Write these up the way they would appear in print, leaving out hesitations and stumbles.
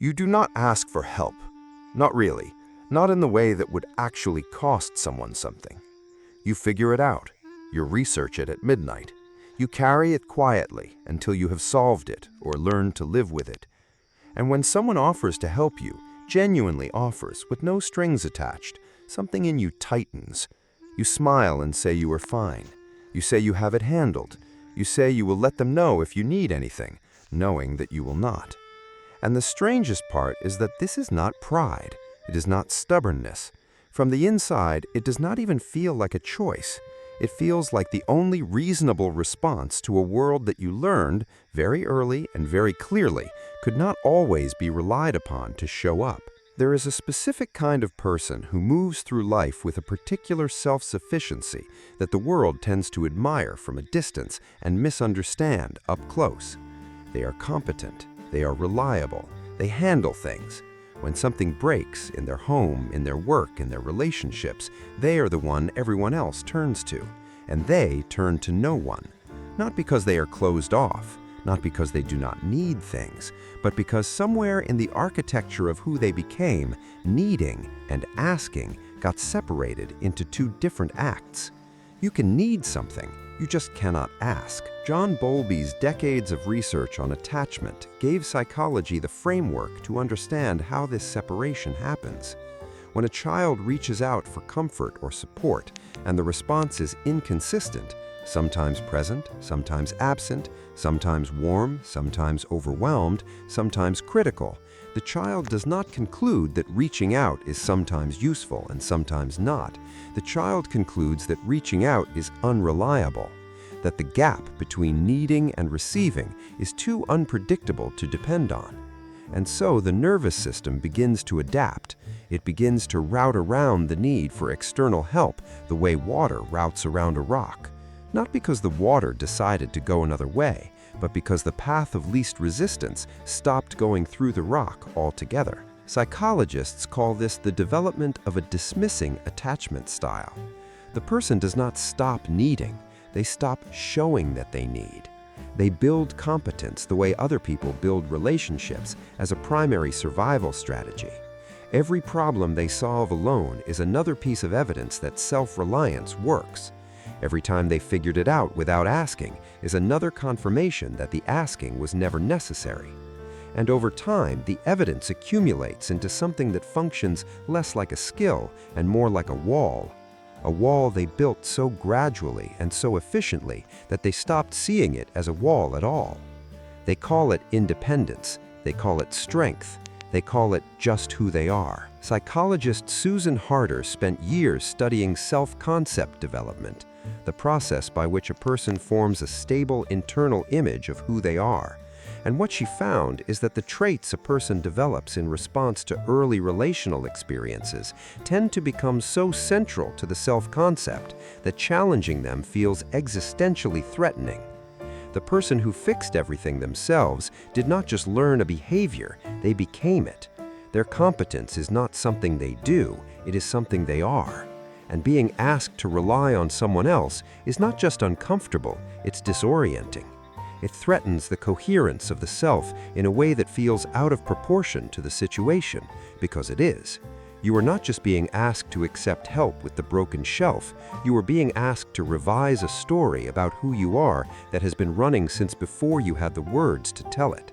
You do not ask for help. Not really. Not in the way that would actually cost someone something. You figure it out. You research it at midnight. You carry it quietly until you have solved it or learned to live with it. And when someone offers to help you, genuinely offers, with no strings attached, something in you tightens. You smile and say you are fine. You say you have it handled. You say you will let them know if you need anything, knowing that you will not. And the strangest part is that this is not pride. It is not stubbornness. From the inside, it does not even feel like a choice. It feels like the only reasonable response to a world that you learned very early and very clearly could not always be relied upon to show up. There is a specific kind of person who moves through life with a particular self-sufficiency that the world tends to admire from a distance and misunderstand up close. They are competent. They are reliable. They handle things. When something breaks in their home, in their work, in their relationships, they are the one everyone else turns to, and they turn to no one. Not because they are closed off, not because they do not need things, but because somewhere in the architecture of who they became, needing and asking got separated into two different acts. You can need something, you just cannot ask. John Bowlby's decades of research on attachment gave psychology the framework to understand how this separation happens. When a child reaches out for comfort or support, and the response is inconsistent, sometimes present, sometimes absent, sometimes warm, sometimes overwhelmed, sometimes critical, the child does not conclude that reaching out is sometimes useful and sometimes not. The child concludes that reaching out is unreliable, that the gap between needing and receiving is too unpredictable to depend on. And so the nervous system begins to adapt. It begins to route around the need for external help the way water routes around a rock. Not because the water decided to go another way, but because the path of least resistance stopped going through the rock altogether. Psychologists call this the development of a dismissing attachment style. The person does not stop needing, they stop showing that they need. They build competence the way other people build relationships as a primary survival strategy. Every problem they solve alone is another piece of evidence that self-reliance works. Every time they figured it out without asking is another confirmation that the asking was never necessary. And over time, the evidence accumulates into something that functions less like a skill and more like a wall they built so gradually and so efficiently that they stopped seeing it as a wall at all. They call it independence, they call it strength, they call it just who they are. Psychologist Susan Harter spent years studying self-concept development, the process by which a person forms a stable internal image of who they are. And what she found is that the traits a person develops in response to early relational experiences tend to become so central to the self-concept that challenging them feels existentially threatening. The person who fixed everything themselves did not just learn a behavior, they became it. Their competence is not something they do, it is something they are. And being asked to rely on someone else is not just uncomfortable, it's disorienting. It threatens the coherence of the self in a way that feels out of proportion to the situation, because it is. You are not just being asked to accept help with the broken shelf, you are being asked to revise a story about who you are that has been running since before you had the words to tell it.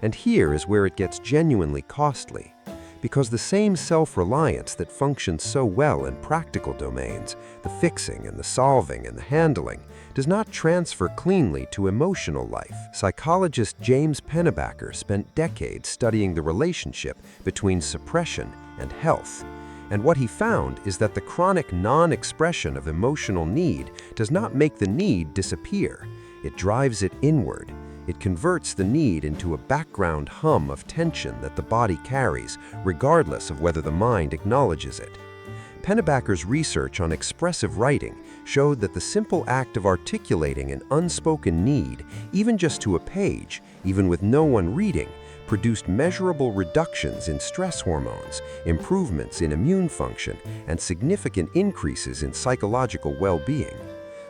And here is where it gets genuinely costly. Because the same self-reliance that functions so well in practical domains, the fixing and the solving and the handling, does not transfer cleanly to emotional life. Psychologist James Pennebaker spent decades studying the relationship between suppression and health. And what he found is that the chronic non-expression of emotional need does not make the need disappear. It drives it inward. It converts the need into a background hum of tension that the body carries, regardless of whether the mind acknowledges it. Pennebaker's research on expressive writing showed that the simple act of articulating an unspoken need, even just to a page, even with no one reading, produced measurable reductions in stress hormones, improvements in immune function, and significant increases in psychological well-being.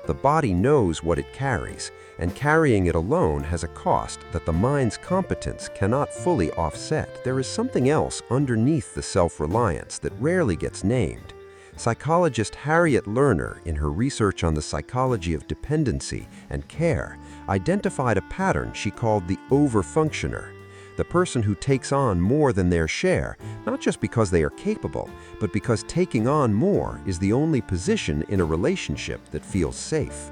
The body knows what it carries, and carrying it alone has a cost that the mind's competence cannot fully offset. There is something else underneath the self-reliance that rarely gets named. Psychologist Harriet Lerner, in her research on the psychology of dependency and care, identified a pattern she called the overfunctioner, the person who takes on more than their share, not just because they are capable, but because taking on more is the only position in a relationship that feels safe.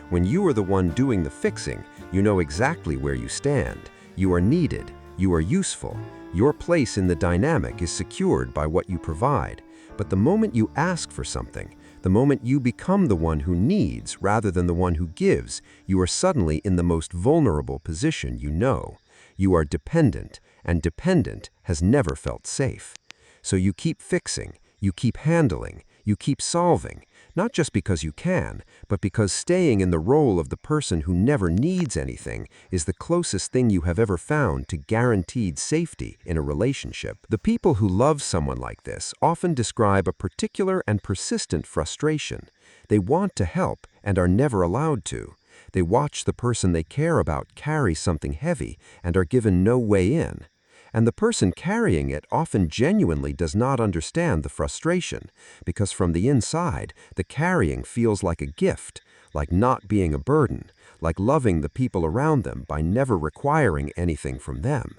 When you are the one doing the fixing, you know exactly where you stand. You are needed. You are useful. Your place in the dynamic is secured by what you provide. But the moment you ask for something, the moment you become the one who needs rather than the one who gives, you are suddenly in the most vulnerable position you know. You are dependent, and dependent has never felt safe. So you keep fixing, you keep handling, you keep solving, not just because you can, but because staying in the role of the person who never needs anything is the closest thing you have ever found to guaranteed safety in a relationship. The people who love someone like this often describe a particular and persistent frustration. They want to help and are never allowed to. They watch the person they care about carry something heavy and are given no way in. And the person carrying it often genuinely does not understand the frustration, because from the inside, the carrying feels like a gift, like not being a burden, like loving the people around them by never requiring anything from them.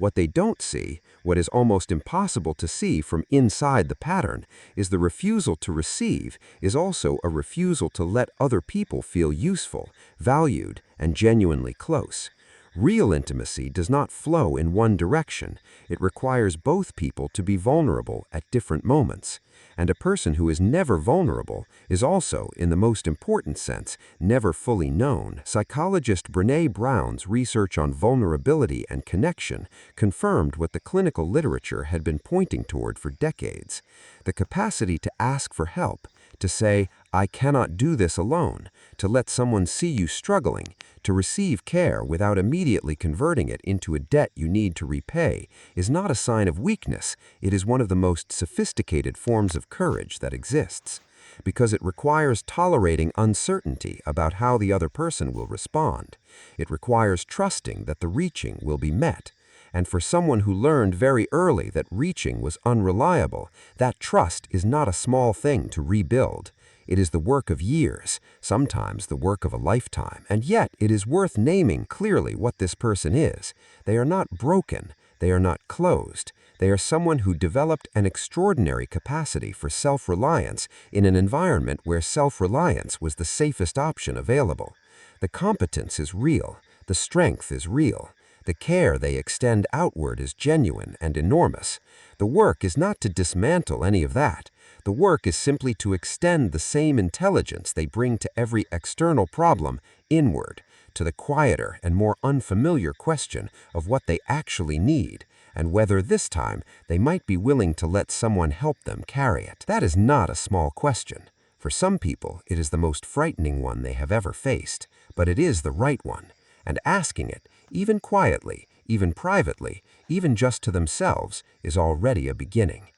What they don't see, what is almost impossible to see from inside the pattern, is the refusal to receive is also a refusal to let other people feel useful, valued, and genuinely close. Real intimacy does not flow in one direction. It requires both people to be vulnerable at different moments. And a person who is never vulnerable is also, in the most important sense, never fully known. Psychologist Brené Brown's research on vulnerability and connection confirmed what the clinical literature had been pointing toward for decades. The capacity to ask for help, to say, "I cannot do this alone," to let someone see you struggling, to receive care without immediately converting it into a debt you need to repay, is not a sign of weakness. It is one of the most sophisticated forms of courage that exists, because it requires tolerating uncertainty about how the other person will respond. It requires trusting that the reaching will be met. And for someone who learned very early that reaching was unreliable, that trust is not a small thing to rebuild. It is the work of years, sometimes the work of a lifetime, and yet it is worth naming clearly what this person is. They are not broken, they are not closed. They are someone who developed an extraordinary capacity for self-reliance in an environment where self-reliance was the safest option available. The competence is real, the strength is real. The care they extend outward is genuine and enormous. The work is not to dismantle any of that. The work is simply to extend the same intelligence they bring to every external problem inward, to the quieter and more unfamiliar question of what they actually need, and whether this time they might be willing to let someone help them carry it. That is not a small question. For some people, it is the most frightening one they have ever faced, but it is the right one. And asking it, even quietly, even privately, even just to themselves, is already a beginning.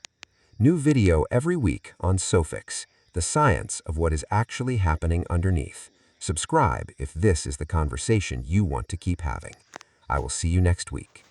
New video every week on Sophix, the science of what is actually happening underneath. Subscribe if this is the conversation you want to keep having. I will see you next week.